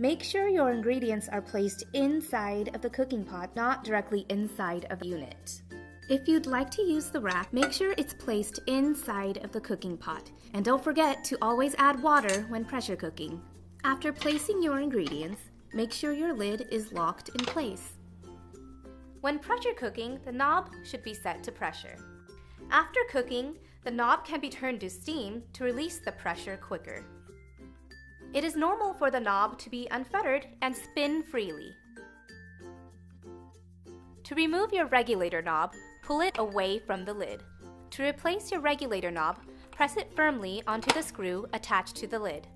Make sure your ingredients are placed inside of the cooking pot, not directly inside of the unit. If you'd like to use the rack, make sure it's placed inside of the cooking pot. And don't forget to always add water when pressure cooking. After placing your ingredients, make sure your lid is locked in place. When pressure cooking, the knob should be set to pressure. After cooking, the knob can be turned to steam to release the pressure quicker. It is normal for the knob to be unfettered and spin freely. To remove your regulator knob, pull it away from the lid. To replace your regulator knob, press it firmly onto the screw attached to the lid.